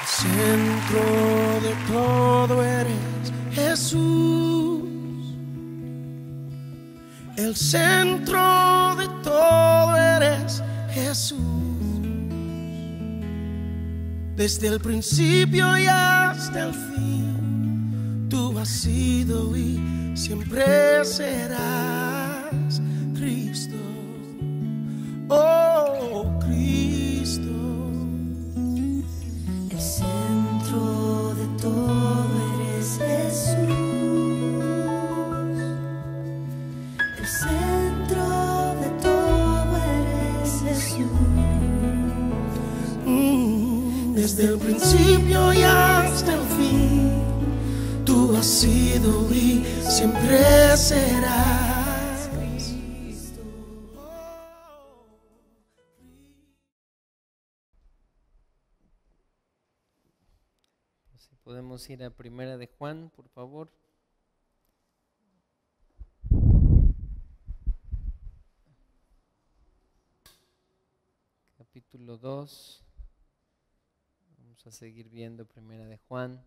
Centro de todo eres Jesús. El centro de todo eres Jesús. Desde el principio y hasta el fin, tú has sido y siempre serás Cristo. Oh, Cristo. El centro de todo eres Jesús. El centro de todo eres Jesús. Desde el principio y hasta el fin, tú has sido y siempre serás Cristo. Si podemos ir a Primera de Juan, por favor. Capítulo 2. Vamos a seguir viendo Primera de Juan.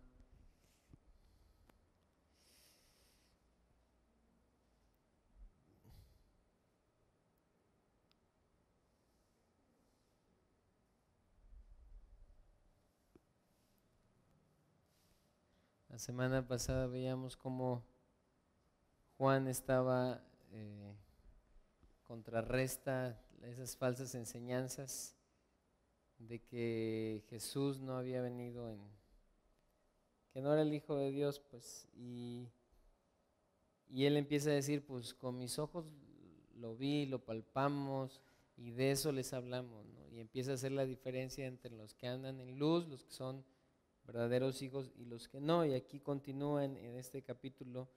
La semana pasada veíamos cómo Juan estaba contrarresta esas falsas enseñanzas de que Jesús no había venido que no era el Hijo de Dios, pues, y él empieza a decir, pues con mis ojos lo vi, lo palpamos, y de eso les hablamos, ¿no? Y empieza a hacer la diferencia entre los que andan en luz, los que son verdaderos hijos y los que no. Y aquí continúa en este capítulo,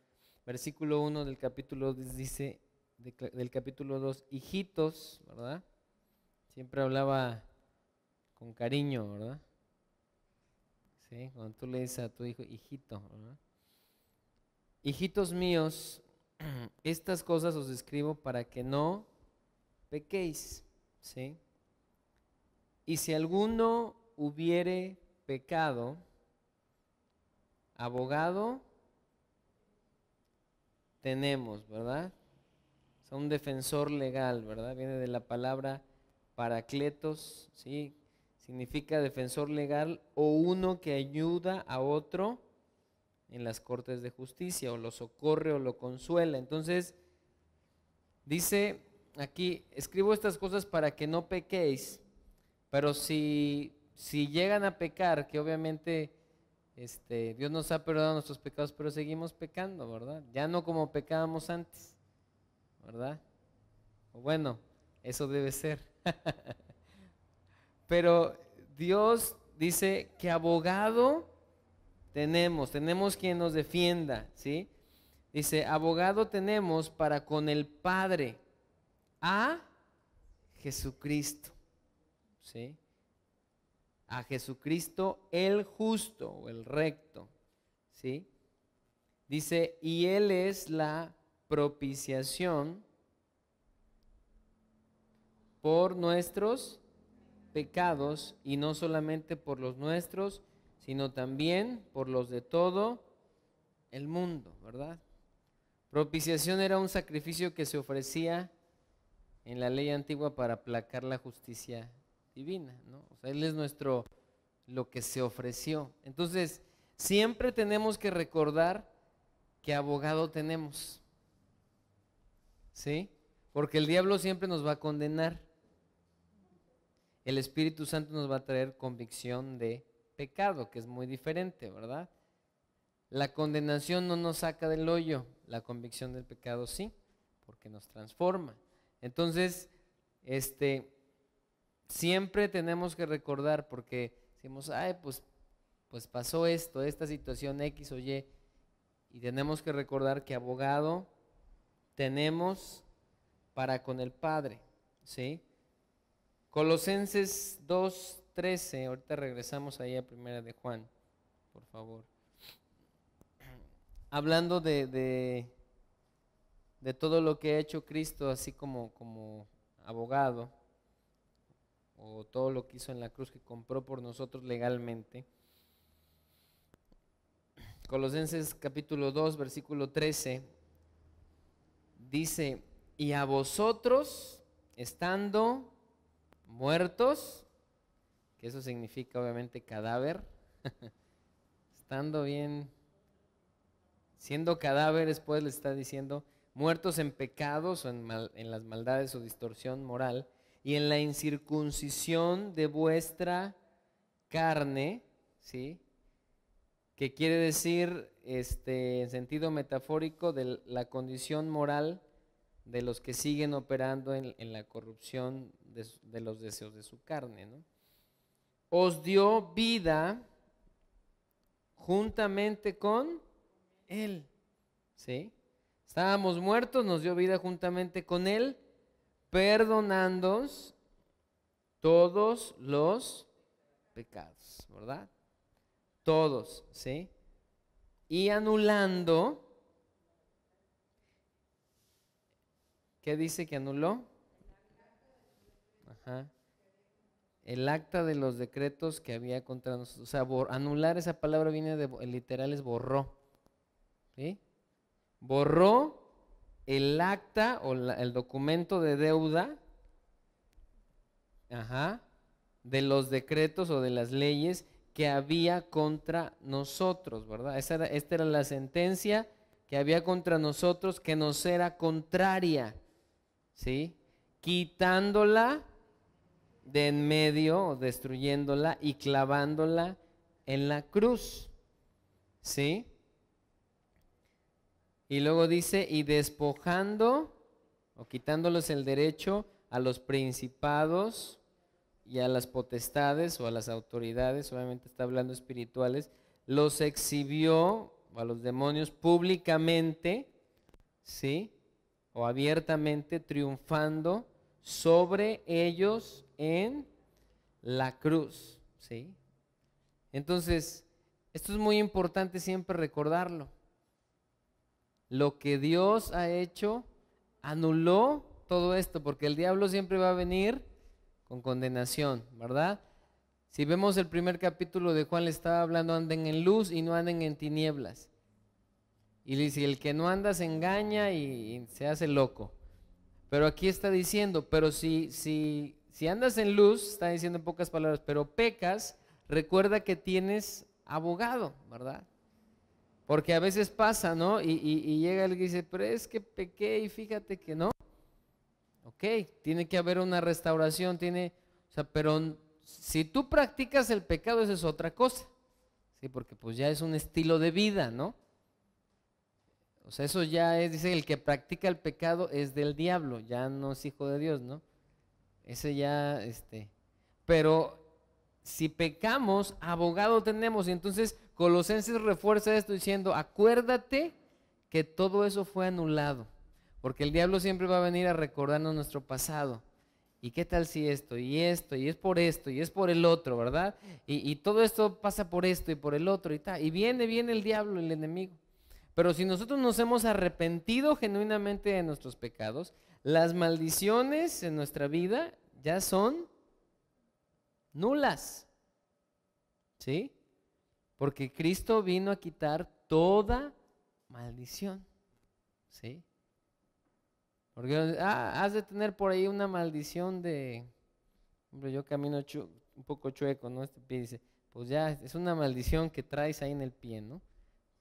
versículo 1 del capítulo 2 dice, del capítulo 2, hijitos, ¿verdad? Siempre hablaba con cariño, ¿verdad? ¿Sí? Cuando tú le dices a tu hijo, hijito, ¿verdad? Hijitos míos, estas cosas os escribo para que no pequéis, ¿sí? Y si alguno hubiere pecado, abogado tenemos, ¿verdad? O sea, un defensor legal, ¿verdad? Viene de la palabra paracletos, ¿sí? Significa defensor legal o uno que ayuda a otro en las cortes de justicia, o lo socorre o lo consuela. Entonces, dice aquí, escribo estas cosas para que no pequéis, pero si llegan a pecar, que obviamente Dios nos ha perdonado nuestros pecados, pero seguimos pecando, ¿verdad? Ya no como pecábamos antes, ¿verdad? O bueno, eso debe ser. Pero Dios dice que abogado tenemos quien nos defienda, ¿sí? Dice, abogado tenemos para con el Padre, a Jesucristo, ¿sí? A Jesucristo el justo o el recto, ¿sí? Dice, y Él es la propiciación por nuestros pecados, y no solamente por los nuestros, sino también por los de todo el mundo, ¿verdad? Propiciación era un sacrificio que se ofrecía en la ley antigua para aplacar la justicia divina, ¿no? O sea, Él es lo que se ofreció. Entonces, siempre tenemos que recordar que abogado tenemos, ¿sí? Porque el diablo siempre nos va a condenar. El Espíritu Santo nos va a traer convicción de pecado, que es muy diferente, ¿verdad? La condenación no nos saca del hoyo, la convicción del pecado sí, porque nos transforma. Entonces, siempre tenemos que recordar, porque decimos, ay, pues pasó esto, esta situación X o Y, y tenemos que recordar que abogado tenemos para con el Padre, ¿sí? Colosenses 2:13, ahorita regresamos ahí a Primera de Juan, por favor. Hablando de todo lo que ha hecho Cristo, así como abogado, o todo lo que hizo en la cruz, que compró por nosotros legalmente. Colosenses capítulo 2, versículo 13, dice, y a vosotros, estando muertos, que eso significa obviamente cadáver, estando bien, siendo cadáveres, pues le está diciendo, muertos en pecados o en las maldades o distorsión moral, y en la incircuncisión de vuestra carne, ¿sí? Que quiere decir, en sentido metafórico, de la condición moral de los que siguen operando en la corrupción de los deseos de su carne, ¿no? Os dio vida juntamente con Él, ¿sí? Estábamos muertos, nos dio vida juntamente con Él, perdonándonos todos los pecados, ¿verdad? Todos, ¿sí? Y anulando, ¿qué dice que anuló? Ajá. El acta de los decretos que había contra nosotros. O sea, anular, esa palabra viene de, literal es borró, ¿sí? Borró el acta o el documento de deuda, ajá, de los decretos o de las leyes que había contra nosotros, ¿verdad? Esta era la sentencia que había contra nosotros, que nos era contraria, ¿sí? Quitándola de en medio, destruyéndola y clavándola en la cruz, ¿sí? Y luego dice, y despojando o quitándoles el derecho a los principados y a las potestades o a las autoridades, obviamente está hablando espirituales, los exhibió a los demonios públicamente, ¿sí? O abiertamente, triunfando sobre ellos en la cruz, ¿sí? Entonces, esto es muy importante siempre recordarlo. Lo que Dios ha hecho anuló todo esto, porque el diablo siempre va a venir con condenación, ¿verdad? Si vemos el primer capítulo de Juan, le estaba hablando, anden en luz y no anden en tinieblas. Y dice, el que no anda se engaña y se hace loco. Pero aquí está diciendo, pero si andas en luz, está diciendo en pocas palabras, pero pecas, recuerda que tienes abogado, ¿verdad? Porque a veces pasa, ¿no? Y llega alguien y dice, pero es que pequé y fíjate que no. Ok, tiene que haber una restauración, pero si tú practicas el pecado, eso es otra cosa, ¿sí? Porque pues ya es un estilo de vida, ¿no? O sea, eso ya es, dice, el que practica el pecado es del diablo, ya no es hijo de Dios, ¿no? Ese ya, pero si pecamos, abogado tenemos. Y entonces Colosenses refuerza esto diciendo, acuérdate que todo eso fue anulado, porque el diablo siempre va a venir a recordarnos nuestro pasado. ¿Y qué tal si esto, y esto, y es por esto, y es por el otro, ¿verdad? Y todo esto pasa por esto y por el otro y tal. Y viene el diablo, el enemigo. Pero si nosotros nos hemos arrepentido genuinamente de nuestros pecados, las maldiciones en nuestra vida ya son nulas, ¿sí? Porque Cristo vino a quitar toda maldición, ¿sí? Porque has de tener por ahí una maldición de, hombre, yo camino un poco chueco, ¿no? Este pie dice, pues ya es una maldición que traes ahí en el pie, ¿no?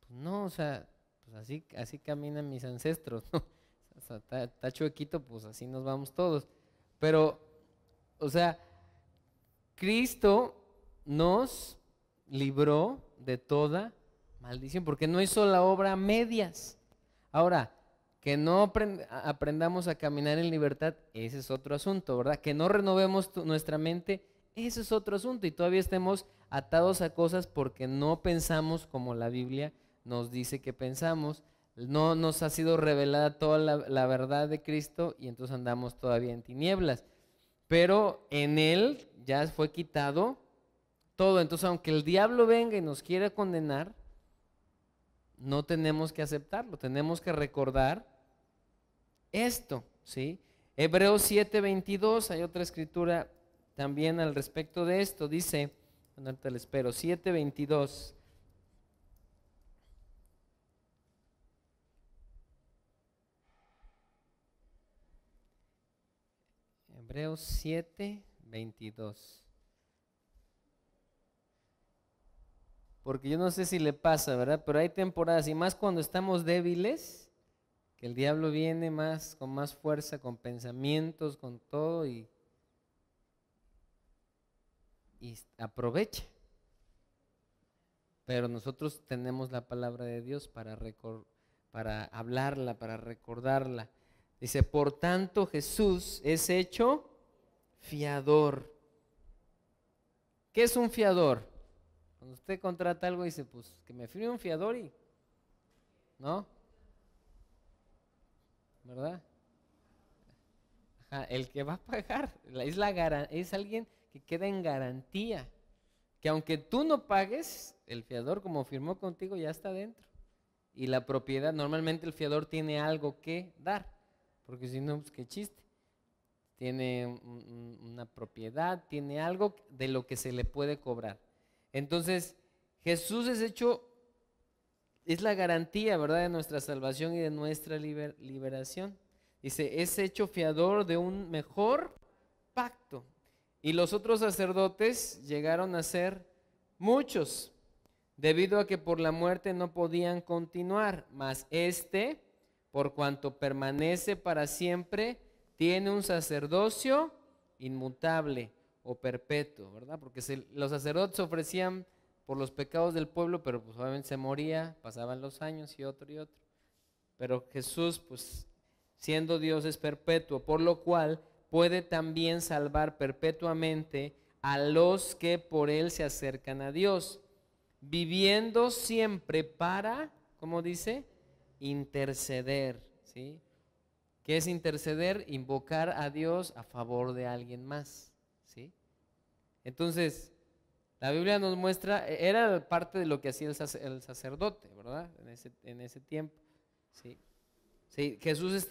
Pues no, o sea, pues así caminan mis ancestros, ¿no? O sea, está chuequito, pues así nos vamos todos. Pero, o sea, Cristo nos libró de toda maldición, porque no hizo la obra a medias. Ahora, que no aprendamos a caminar en libertad, ese es otro asunto, ¿verdad? Que no renovemos nuestra mente, ese es otro asunto, y todavía estemos atados a cosas porque no pensamos como la Biblia nos dice que pensamos. No nos ha sido revelada toda la verdad de Cristo y entonces andamos todavía en tinieblas, pero en Él ya fue quitado todo. Entonces, aunque el diablo venga y nos quiera condenar, no tenemos que aceptarlo, tenemos que recordar esto, ¿sí? Hebreos 7:22, hay otra escritura también al respecto de esto, dice, bueno, ahorita le espero, 7:22. Hebreos 7:22. Porque yo no sé si le pasa, ¿verdad? Pero hay temporadas, y más cuando estamos débiles, que el diablo viene más, con más fuerza, con pensamientos, con todo, y aprovecha. Pero nosotros tenemos la palabra de Dios para hablarla, para recordarla. Dice, por tanto Jesús es hecho fiador. ¿Qué es un fiador? Cuando usted contrata algo dice, pues que me firme un fiador y, ¿no? ¿Verdad? Ajá, el que va a pagar es alguien que queda en garantía, que aunque tú no pagues, el fiador como firmó contigo ya está dentro. Y la propiedad, normalmente el fiador tiene algo que dar, porque si no, pues qué chiste. Tiene una propiedad, tiene algo de lo que se le puede cobrar. Entonces, Jesús es la garantía, ¿verdad?, de nuestra salvación y de nuestra liberación. Dice, es hecho fiador de un mejor pacto. Y los otros sacerdotes llegaron a ser muchos, debido a que por la muerte no podían continuar, mas por cuanto permanece para siempre, tiene un sacerdocio inmutable o perpetuo, ¿verdad? Porque los sacerdotes ofrecían por los pecados del pueblo, pero pues obviamente se moría, pasaban los años y otro y otro. Pero Jesús, pues siendo Dios, es perpetuo, por lo cual puede también salvar perpetuamente a los que por él se acercan a Dios, viviendo siempre para, ¿cómo dice? Interceder, ¿sí? ¿Qué es interceder? Invocar a Dios a favor de alguien más, ¿sí? Entonces, la Biblia nos muestra, era parte de lo que hacía el sacerdote, ¿verdad? En ese tiempo, ¿sí? Sí, Jesús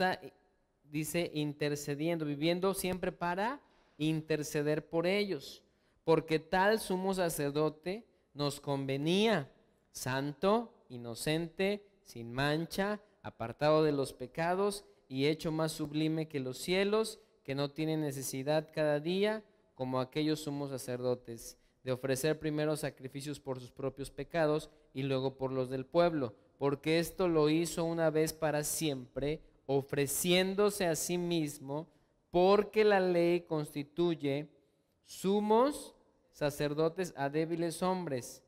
dice, intercediendo, viviendo siempre para interceder por ellos, porque tal sumo sacerdote nos convenía, santo, inocente, sin mancha, apartado de los pecados y hecho más sublime que los cielos, que no tiene necesidad cada día, como aquellos sumos sacerdotes, de ofrecer primero sacrificios por sus propios pecados y luego por los del pueblo, porque esto lo hizo una vez para siempre, ofreciéndose a sí mismo, porque la ley constituye sumos sacerdotes a débiles hombres,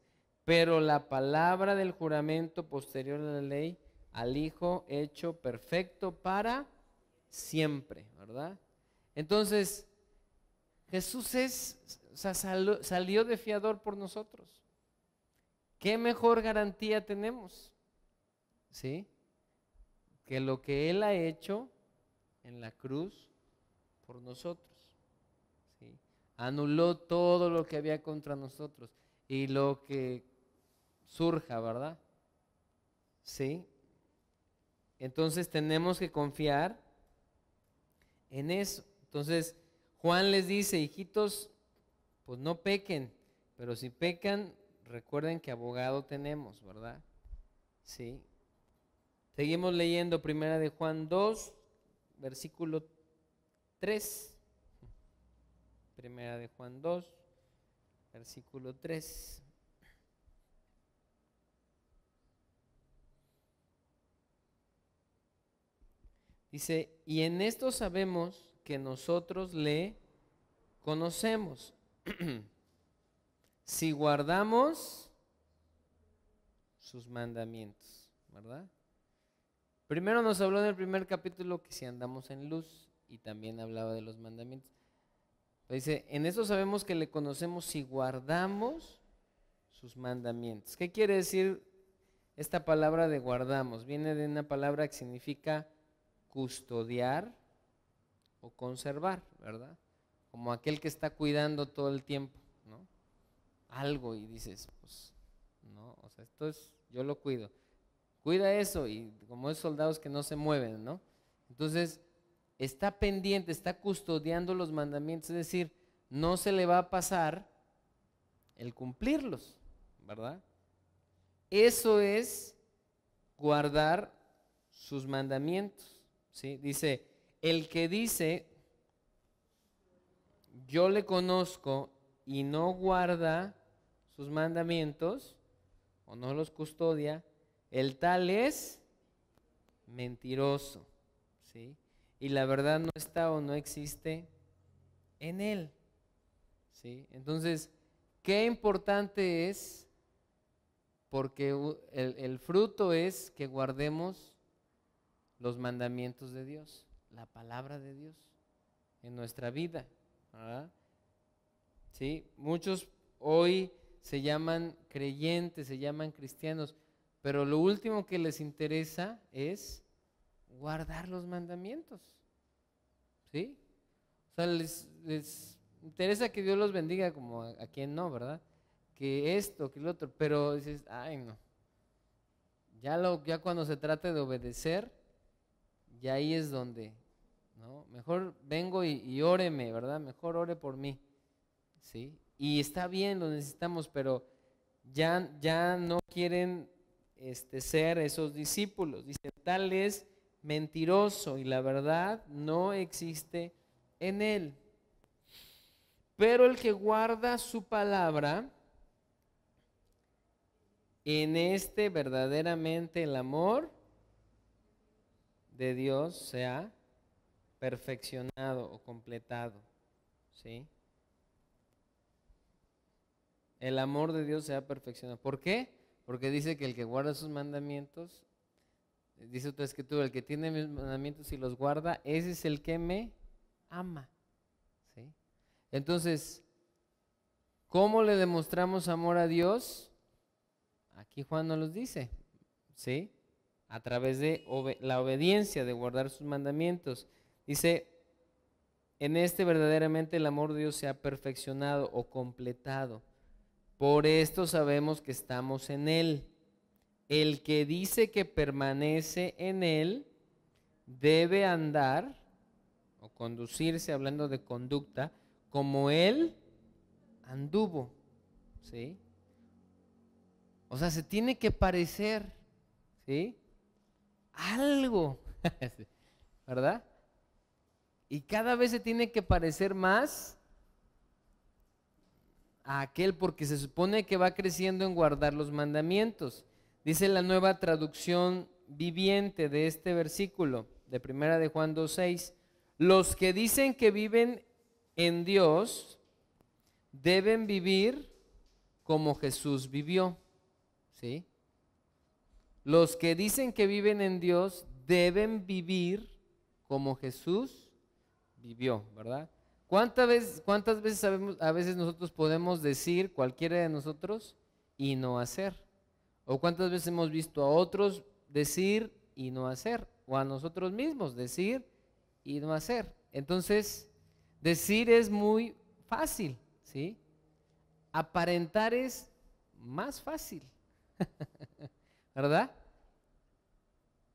pero la palabra del juramento posterior a la ley, al Hijo hecho perfecto para siempre, ¿verdad? Entonces, Jesús salió de fiador por nosotros. ¿Qué mejor garantía tenemos? ¿Sí? Que lo que Él ha hecho en la cruz por nosotros, ¿sí? Anuló todo lo que había contra nosotros y lo que surja, ¿verdad? ¿Sí? Entonces tenemos que confiar en eso. Entonces Juan les dice, hijitos, pues no pequen, pero si pecan, recuerden que abogado tenemos, ¿verdad? Sí. Seguimos leyendo Primera de Juan 2, versículo 3. Primera de Juan 2, versículo 3. Dice, y en esto sabemos que nosotros le conocemos, si guardamos sus mandamientos, ¿verdad? Primero nos habló en el primer capítulo que si andamos en luz, y también hablaba de los mandamientos. Dice, en esto sabemos que le conocemos si guardamos sus mandamientos. ¿Qué quiere decir esta palabra de guardamos? Viene de una palabra que significa custodiar o conservar, ¿verdad? Como aquel que está cuidando todo el tiempo, ¿no? Algo y dices, pues, no, o sea, yo lo cuido. Cuida eso y como es soldados que no se mueven, ¿no? Entonces, está pendiente, está custodiando los mandamientos, es decir, no se le va a pasar el cumplirlos, ¿verdad? Eso es guardar sus mandamientos, ¿sí? Dice, el que dice, yo le conozco y no guarda sus mandamientos o no los custodia, el tal es mentiroso, ¿sí? Y la verdad no está o no existe en él, ¿sí? Entonces, qué importante es, porque el fruto es que guardemos los mandamientos de Dios, la palabra de Dios en nuestra vida, ¿verdad? ¿Sí? Muchos hoy se llaman creyentes, se llaman cristianos, pero lo último que les interesa es guardar los mandamientos, ¿sí? O sea, les interesa que Dios los bendiga, como a quien no, ¿verdad? Que esto, que lo otro, pero dices, ay no, ya cuando se trata de obedecer, ya ahí es donde, ¿no? Mejor vengo y óreme, ¿verdad? Mejor ore por mí, ¿sí? Y está bien, lo necesitamos, pero ya no quieren ser esos discípulos. Dice, tal es mentiroso y la verdad no existe en él. Pero el que guarda su palabra, en verdaderamente el amor de Dios se ha perfeccionado o completado, ¿sí? El amor de Dios se ha perfeccionado. ¿Por qué? Porque dice que el que guarda sus mandamientos, dice otra escritura, el que tiene mis mandamientos y los guarda, ese es el que me ama, ¿sí? Entonces, ¿cómo le demostramos amor a Dios? Aquí Juan nos los dice, ¿sí? A través de la obediencia, de guardar sus mandamientos. Dice, en verdaderamente el amor de Dios se ha perfeccionado o completado. Por esto sabemos que estamos en Él. El que dice que permanece en Él debe andar o conducirse, hablando de conducta, como Él anduvo, ¿sí? O sea, se tiene que parecer, ¿sí? Algo, ¿verdad? Y cada vez se tiene que parecer más a aquel, porque se supone que va creciendo en guardar los mandamientos. Dice la Nueva Traducción Viviente de este versículo de 1 de Juan 2:6, los que dicen que viven en Dios deben vivir como Jesús vivió, ¿sí? Los que dicen que viven en Dios deben vivir como Jesús vivió, ¿verdad? ¿Cuántas veces a veces nosotros podemos decir, cualquiera de nosotros, y no hacer? ¿O cuántas veces hemos visto a otros decir y no hacer? O a nosotros mismos decir y no hacer. Entonces, decir es muy fácil, ¿sí? Aparentar es más fácil, ¿verdad?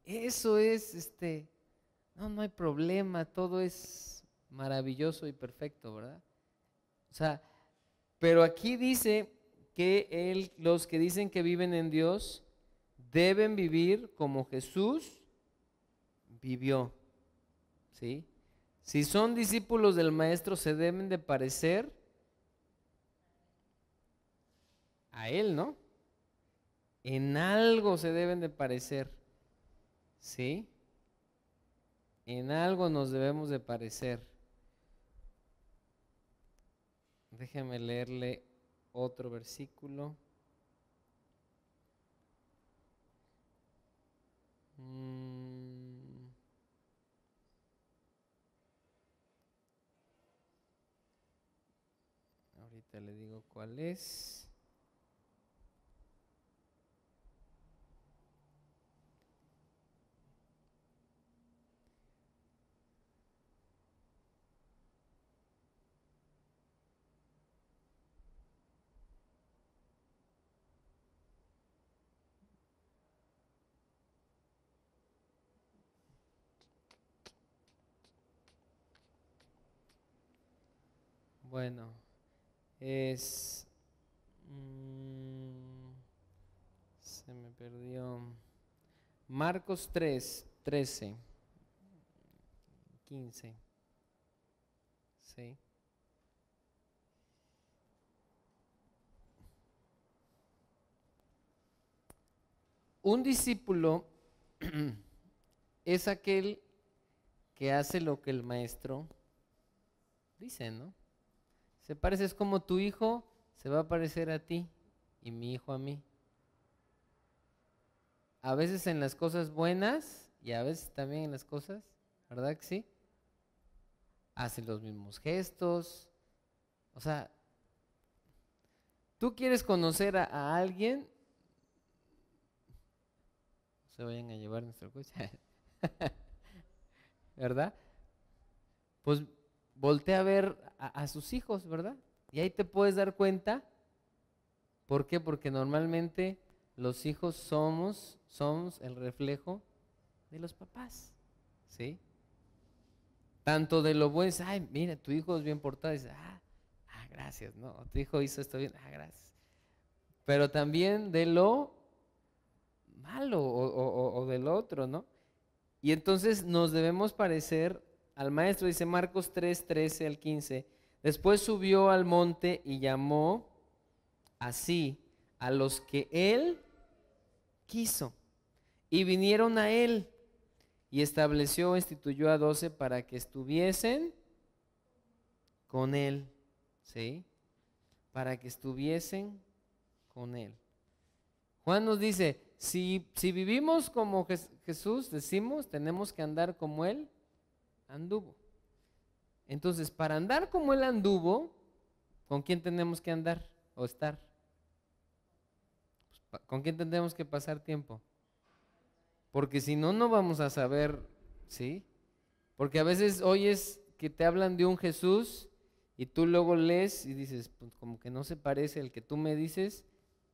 Eso es, no hay problema, todo es maravilloso y perfecto, ¿verdad? O sea, pero aquí dice que los que dicen que viven en Dios deben vivir como Jesús vivió, ¿sí? Si son discípulos del Maestro, se deben de parecer a Él, ¿no? En algo se deben de parecer, ¿sí? En algo nos debemos de parecer. Déjeme leerle otro versículo. Ahorita le digo cuál es. Bueno, se me perdió. Marcos 3, 13, 15. ¿Sí? un discípulo es aquel que hace lo que el maestro dice, ¿no? Se parece, es como tu hijo se va a parecer a ti y mi hijo a mí. A veces en las cosas buenas y a veces también en las cosas, ¿verdad que sí? Hace los mismos gestos. O sea, tú quieres conocer a alguien, no se vayan a llevar nuestro coche, ¿verdad? Pues voltea a ver a sus hijos, ¿verdad? Y ahí te puedes dar cuenta. ¿Por qué? Porque normalmente los hijos somos el reflejo de los papás, ¿sí? Tanto de lo bueno, ay, mira, tu hijo es bien portado, dice, gracias, ¿no? Tu hijo hizo esto bien, gracias. Pero también de lo malo o del otro, ¿no? Y entonces nos debemos parecer al maestro, dice Marcos 3, 13 al 15. Después subió al monte y llamó así a los que él quiso y vinieron a él y estableció, instituyó a 12 para que estuviesen con él, ¿sí? Para que estuviesen con él. Juan nos dice, si vivimos como Jesús, decimos, tenemos que andar como él anduvo. Entonces, para andar como él anduvo, ¿con quién tenemos que andar o estar? Pues, ¿con quién tenemos que pasar tiempo? Porque si no, no vamos a saber, ¿sí? Porque a veces oyes que te hablan de un Jesús y tú luego lees y dices, pues como que no se parece el que tú me dices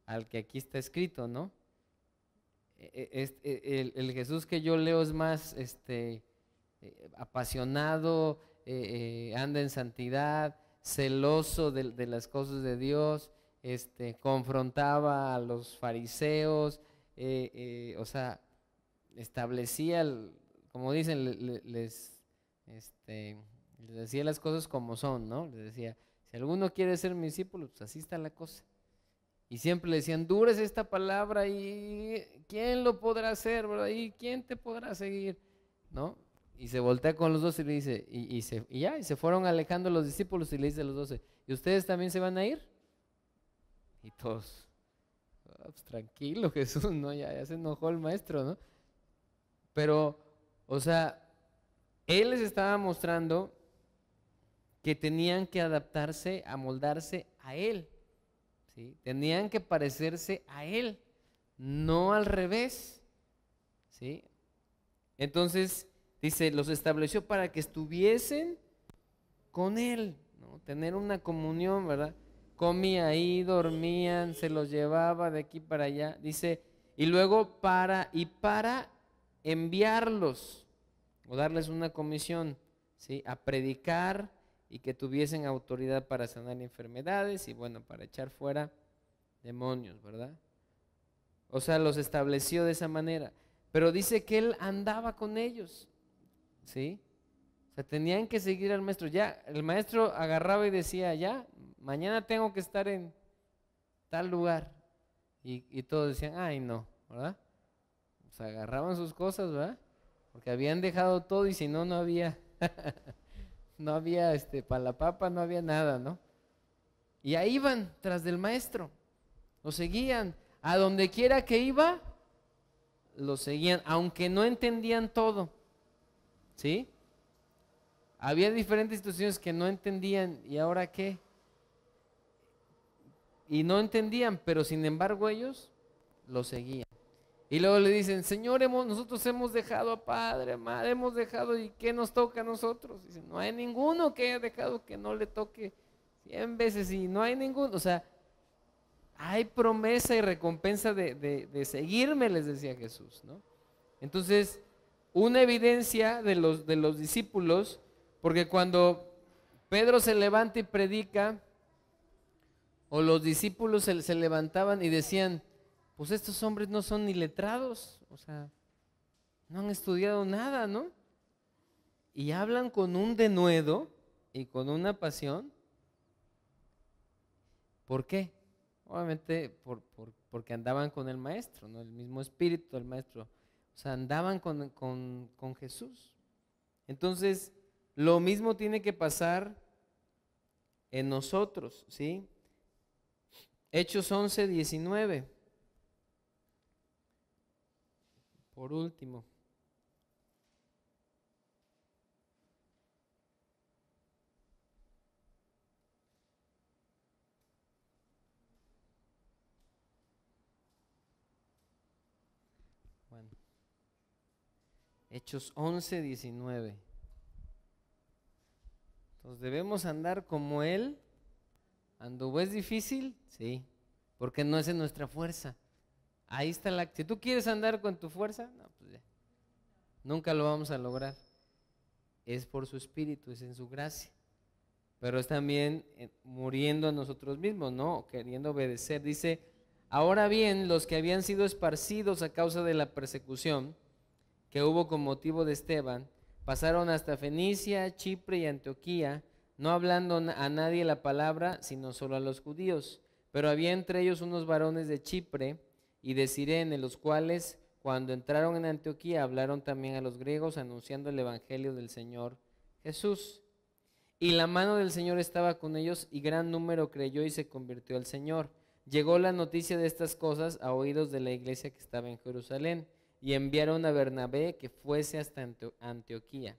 al que aquí está escrito, ¿no? El Jesús que yo leo es más apasionado, anda en santidad, celoso de las cosas de Dios, confrontaba a los fariseos, o sea, establecía, como dicen, les decía las cosas como son, ¿no? Les decía, si alguno quiere ser mi discípulo, pues así está la cosa. Y siempre le decían, dura es esta palabra y ¿quién lo podrá hacer, verdad? ¿Y quién te podrá seguir? ¿No? Y se voltea con los 12 y le dice, y se fueron alejando los discípulos y le dice a los 12, ¿y ustedes también se van a ir? Y todos, pues tranquilo Jesús, ¿no? Ya se enojó el maestro, ¿no? Pero, o sea, él les estaba mostrando que tenían que adaptarse, amoldarse a él, ¿sí? Tenían que parecerse a él, no al revés, ¿sí? Entonces, dice, los estableció para que estuviesen con él, ¿no? Tener una comunión, ¿verdad? Comía ahí, dormían, se los llevaba de aquí para allá, dice, y luego para enviarlos o darles una comisión, ¿sí? A predicar y que tuviesen autoridad para sanar enfermedades y bueno, para echar fuera demonios, ¿verdad? O sea, los estableció de esa manera, pero dice que él andaba con ellos, ¿sí? O sea, tenían que seguir al maestro. Ya, el maestro agarraba y decía, ya, mañana tengo que estar en tal lugar. Y todos decían, ay no, ¿verdad? O sea, agarraban sus cosas, ¿verdad? Porque habían dejado todo y si no, no había, no había para la papa, no había nada, ¿no? Y ahí iban tras del maestro, lo seguían, a donde quiera que iba, lo seguían, aunque no entendían todo, ¿sí? Había diferentes situaciones que no entendían, ¿y ahora qué? Y no entendían, pero sin embargo ellos lo seguían. Y luego le dicen, Señor, nosotros hemos dejado a padre, madre, hemos dejado, ¿y qué nos toca a nosotros? Dicen, no hay ninguno que haya dejado que no le toque 100 veces y no hay ninguno, o sea, hay promesa y recompensa de seguirme, les decía Jesús, ¿no? Entonces, una evidencia de los discípulos, porque cuando Pedro se levanta y predica, o los discípulos se levantaban y decían, pues estos hombres no son ni letrados, o sea, no han estudiado nada, ¿no? Y hablan con un denuedo y con una pasión. ¿Por qué? Obviamente porque andaban con el maestro, ¿no? El mismo espíritu del maestro. O sea, andaban con Jesús. Entonces, lo mismo tiene que pasar en nosotros, ¿sí? Hechos 11, 19. Por último. Bueno. Hechos 11, 19. Entonces debemos andar como Él anduvo. ¿Es difícil? Sí, porque no es en nuestra fuerza. Ahí está si tú quieres andar con tu fuerza, no, pues ya, nunca lo vamos a lograr. Es por su espíritu, es en su gracia. Pero es también muriendo a nosotros mismos, ¿no? Queriendo obedecer. Dice, ahora bien, los que habían sido esparcidos a causa de la persecución que hubo con motivo de Esteban, pasaron hasta Fenicia, Chipre y Antioquía, no hablando a nadie la palabra, sino solo a los judíos. Pero había entre ellos unos varones de Chipre y de Cirene, los cuales, cuando entraron en Antioquía, hablaron también a los griegos, anunciando el evangelio del Señor Jesús. Y la mano del Señor estaba con ellos, y gran número creyó y se convirtió al Señor. Llegó la noticia de estas cosas a oídos de la iglesia que estaba en Jerusalén, y enviaron a Bernabé que fuese hasta Antioquía.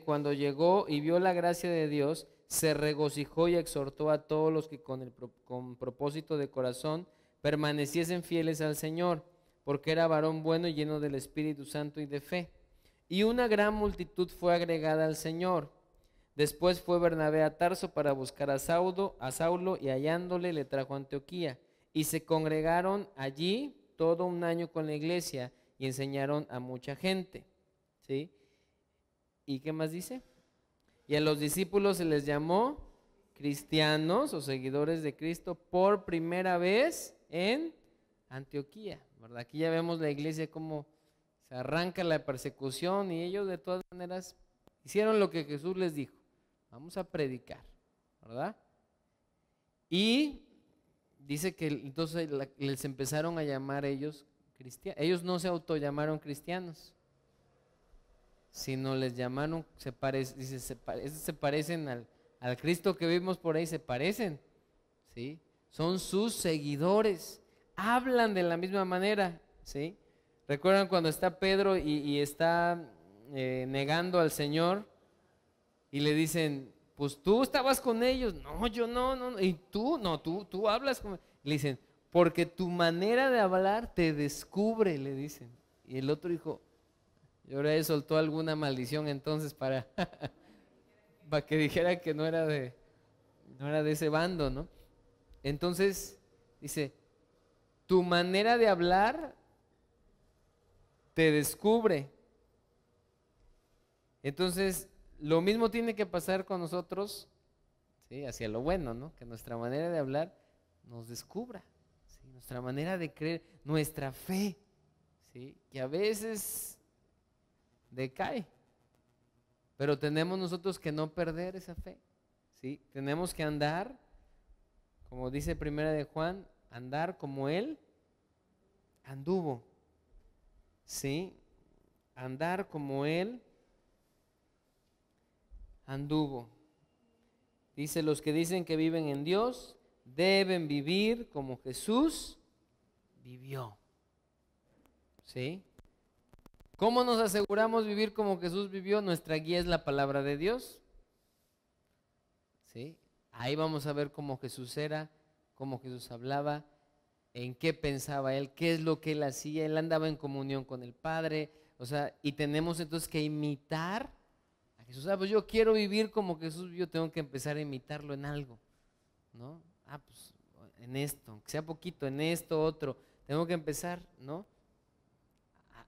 Cuando llegó y vio la gracia de Dios, se regocijó y exhortó a todos los que con propósito de corazón permaneciesen fieles al Señor, porque era varón bueno y lleno del Espíritu Santo y de fe. Y una gran multitud fue agregada al Señor. Después fue Bernabé a Tarso para buscar a Saulo, y hallándole le trajo a Antioquía. Y se congregaron allí todo un año con la iglesia y enseñaron a mucha gente. ¿Sí? ¿Y qué más dice? Y a los discípulos se les llamó cristianos o seguidores de Cristo por primera vez en Antioquía, ¿verdad? Aquí ya vemos la iglesia cómo se arranca la persecución, y ellos de todas maneras hicieron lo que Jesús les dijo: vamos a predicar, ¿verdad? Y dice que entonces les empezaron a llamar ellos cristianos. Ellos no se autollamaron cristianos, sino les llamaron, se parecen al Cristo que vimos por ahí, se parecen, ¿sí? Son sus seguidores, hablan de la misma manera, ¿sí? ¿Recuerdan cuando está Pedro y está negando al Señor y le dicen, pues tú estabas con ellos? No, yo no. Y tú, no, tú hablas con... Le dicen, porque tu manera de hablar te descubre, le dicen. Y el otro dijo, y ahora él soltó alguna maldición entonces para que dijera que no era de ese bando, ¿no? Entonces dice, tu manera de hablar te descubre. Entonces lo mismo tiene que pasar con nosotros, ¿sí? Hacia lo bueno, ¿no? Que nuestra manera de hablar nos descubra, ¿sí? Nuestra manera de creer, nuestra fe, ¿sí? Que a veces decae, pero tenemos nosotros que no perder esa fe, ¿sí? Tenemos que andar, como dice Primera de Juan, andar como Él anduvo, ¿sí? Andar como Él anduvo. Dice, los que dicen que viven en Dios deben vivir como Jesús vivió, ¿sí? ¿Cómo nos aseguramos vivir como Jesús vivió? Nuestra guía es la palabra de Dios, ¿sí? Ahí vamos a ver cómo Jesús era, cómo Jesús hablaba, en qué pensaba Él, qué es lo que Él hacía. Él andaba en comunión con el Padre, o sea, y tenemos entonces que imitar a Jesús. Pues yo quiero vivir como Jesús vivió, tengo que empezar a imitarlo en algo, ¿no? Pues en esto, que sea poquito, en esto, otro, tengo que empezar, ¿no?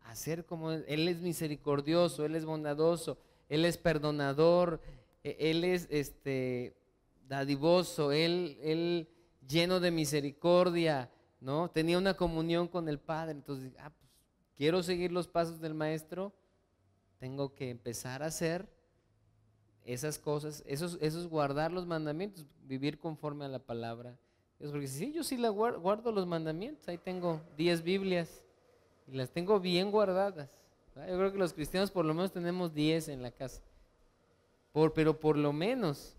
Hacer como Él. Él es misericordioso, Él es bondadoso, Él es perdonador, Él es dadivoso, Él lleno de misericordia, ¿no? Tenía una comunión con el Padre. Entonces, pues quiero seguir los pasos del Maestro, tengo que empezar a hacer esas cosas, esos guardar los mandamientos, vivir conforme a la palabra Dios, porque sí, yo sí la guardo los mandamientos, ahí tengo 10 Biblias y las tengo bien guardadas. ¿Verdad? Yo creo que los cristianos por lo menos tenemos 10 en la casa, pero por lo menos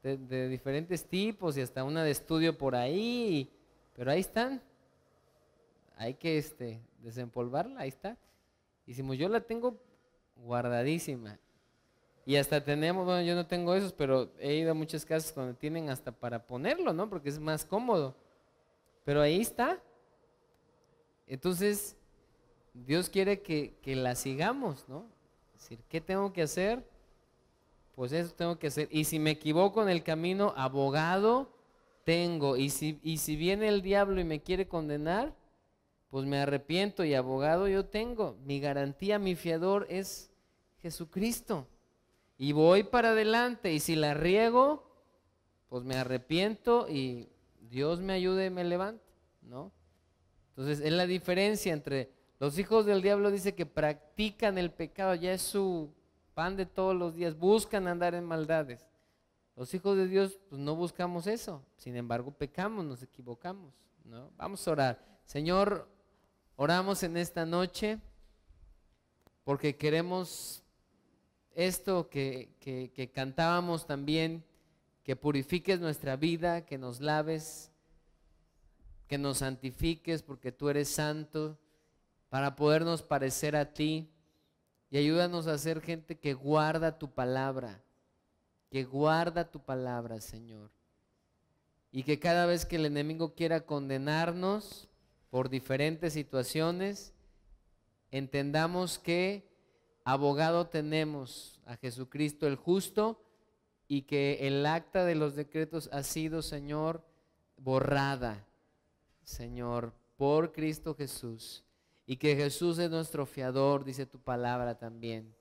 de diferentes tipos y hasta una de estudio por ahí, pero ahí están. Hay que desempolvarla, ahí está. Y decimos, yo la tengo guardadísima. Y hasta tenemos, bueno, yo no tengo esos, pero he ido a muchas casas donde tienen hasta para ponerlo, ¿no? Porque es más cómodo. Pero ahí está. Entonces, Dios quiere que la sigamos, ¿no? Es decir, ¿qué tengo que hacer? Pues eso tengo que hacer. Y si me equivoco en el camino, abogado tengo. Y si viene el diablo y me quiere condenar, pues me arrepiento y abogado yo tengo. Mi garantía, mi fiador es Jesucristo. Y voy para adelante, y si la riego, pues me arrepiento y Dios me ayude y me levante, ¿no? Entonces es la diferencia entre los hijos del diablo, dice que practican el pecado, ya es su pan de todos los días, buscan andar en maldades. Los hijos de Dios, pues no buscamos eso, sin embargo pecamos, nos equivocamos, ¿no? Vamos a orar. Señor, oramos en esta noche porque queremos esto que cantábamos también, que purifiques nuestra vida, que nos laves, que nos santifiques porque tú eres santo, para podernos parecer a ti, y ayúdanos a ser gente que guarda tu palabra, Señor, y que cada vez que el enemigo quiera condenarnos por diferentes situaciones, entendamos que abogado tenemos a Jesucristo el justo, y que el acta de los decretos ha sido, Señor, borrada, Señor, por Cristo Jesús, y que Jesús es nuestro fiador, dice tu palabra también,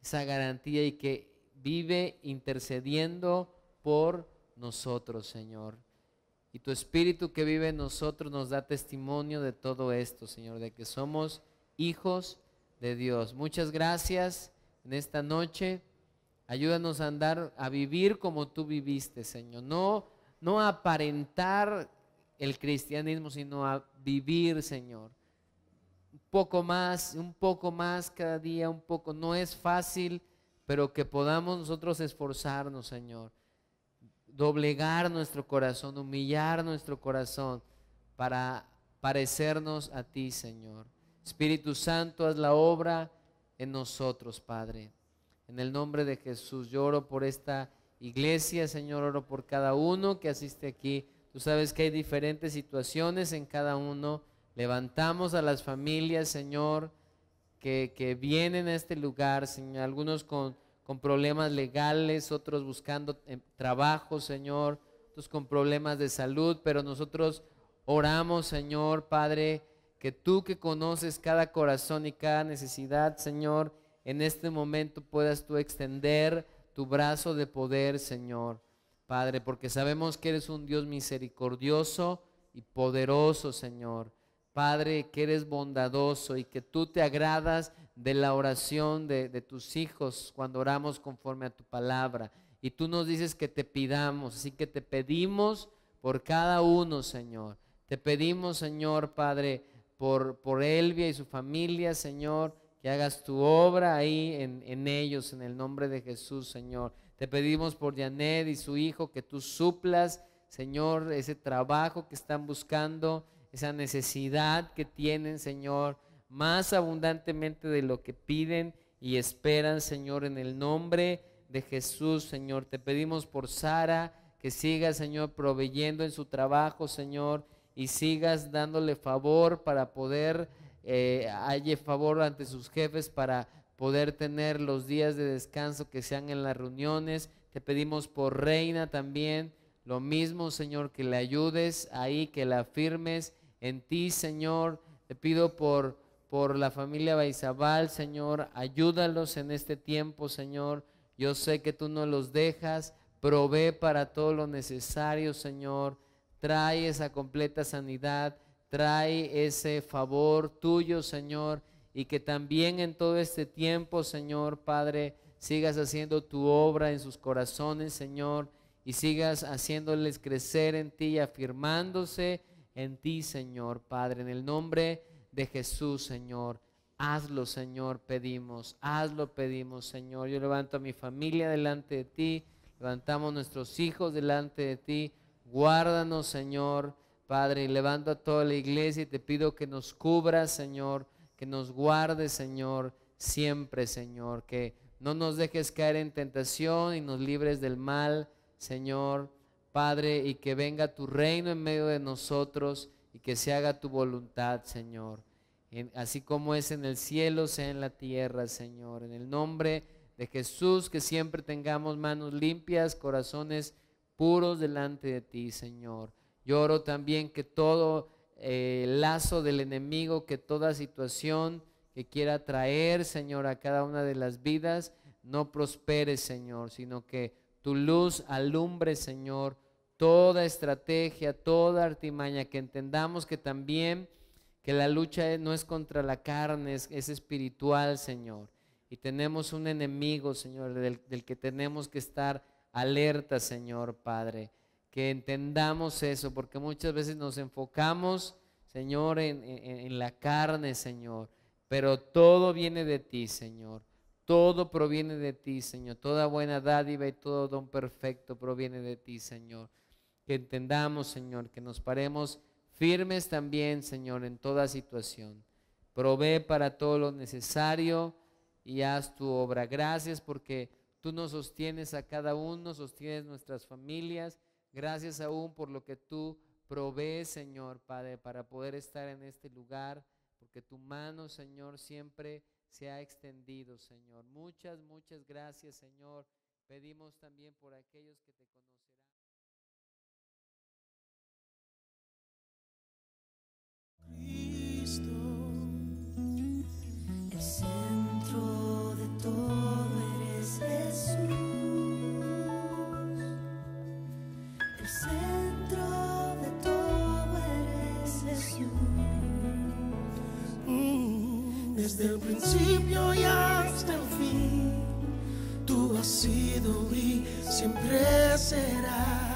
esa garantía, y que vive intercediendo por nosotros, Señor. Y tu Espíritu que vive en nosotros nos da testimonio de todo esto, Señor, de que somos hijos de Dios. Muchas gracias en esta noche. Ayúdanos a andar, a vivir como tú viviste, Señor. No a aparentar el cristianismo, sino a vivir, Señor. Un poco más cada día, un poco. No es fácil, pero que podamos nosotros esforzarnos, Señor. Doblegar nuestro corazón, humillar nuestro corazón para parecernos a ti, Señor. Espíritu Santo, haz la obra en nosotros, Padre. En el nombre de Jesús, yo oro por esta iglesia, Señor, oro por cada uno que asiste aquí. Tú sabes que hay diferentes situaciones en cada uno. Levantamos a las familias, Señor, que vienen a este lugar, Señor, algunos con problemas legales, otros buscando trabajo, Señor, otros con problemas de salud, pero nosotros oramos, Señor, Padre, que tú que conoces cada corazón y cada necesidad, Señor, en este momento puedas tú extender tu brazo de poder, Señor, Padre, porque sabemos que eres un Dios misericordioso y poderoso, Señor. Padre, que eres bondadoso y que tú te agradas de la oración de tus hijos cuando oramos conforme a tu palabra. Y tú nos dices que te pidamos, así que te pedimos por cada uno, Señor. Te pedimos, Señor, Padre, por Elvia y su familia, Señor, que hagas tu obra ahí en ellos, en el nombre de Jesús, Señor. Te pedimos por Janet y su hijo, que tú suplas, Señor, ese trabajo que están buscando, esa necesidad que tienen, Señor, más abundantemente de lo que piden y esperan, Señor, en el nombre de Jesús, Señor. Te pedimos por Sara, que siga, Señor, proveyendo en su trabajo, Señor, y sigas dándole favor para poder, haya favor ante sus jefes para poder tener los días de descanso que sean en las reuniones. Te pedimos por Reina también, lo mismo, Señor, que le ayudes ahí, que la afirmes en ti, Señor. Te pido por la familia Baizabal, Señor, ayúdalos en este tiempo, Señor. Yo sé que tú no los dejas, provee para todo lo necesario, Señor. Trae esa completa sanidad, trae ese favor tuyo, Señor, y que también en todo este tiempo, Señor, Padre, sigas haciendo tu obra en sus corazones, Señor, y sigas haciéndoles crecer en ti y afirmándose en ti, Señor Padre. En el nombre de Jesús, Señor, hazlo, Señor, pedimos, Señor. Yo levanto a mi familia delante de ti, levantamos nuestros hijos delante de ti. Guárdanos, Señor, Padre, y levanto a toda la iglesia y te pido que nos cubras, Señor, que nos guardes, Señor, siempre, Señor, que no nos dejes caer en tentación y nos libres del mal, Señor, Padre, y que venga tu reino en medio de nosotros y que se haga tu voluntad, Señor. Así como es en el cielo, sea en la tierra, Señor. En el nombre de Jesús, que siempre tengamos manos limpias, corazones puros delante de ti, Señor. Yo oro también que todo lazo del enemigo, que toda situación que quiera traer, Señor, a cada una de las vidas, no prospere, Señor, sino que tu luz alumbre, Señor, toda estrategia, toda artimaña, que entendamos que también que la lucha no es contra la carne, es espiritual, Señor. Y tenemos un enemigo, Señor, del que tenemos que estar alerta, Señor Padre. Que entendamos eso, porque muchas veces nos enfocamos, Señor, en la carne, Señor. Pero todo viene de ti, Señor. Todo proviene de ti, Señor. Toda buena dádiva y todo don perfecto proviene de ti, Señor. Que entendamos, Señor, que nos paremos firmes también, Señor, en toda situación. Provee para todo lo necesario y haz tu obra. Gracias porque tú nos sostienes a cada uno, sostienes nuestras familias. Gracias aún por lo que tú provees, Señor, Padre, para poder estar en este lugar, porque tu mano, Señor, siempre se ha extendido, Señor. Muchas, muchas gracias, Señor. Pedimos también por aquellos que te conocerán. Cristo, El centro de todo eres Jesús. El centro de todo eres Jesús. Desde el principio y hasta el fin, tú has sido y siempre serás.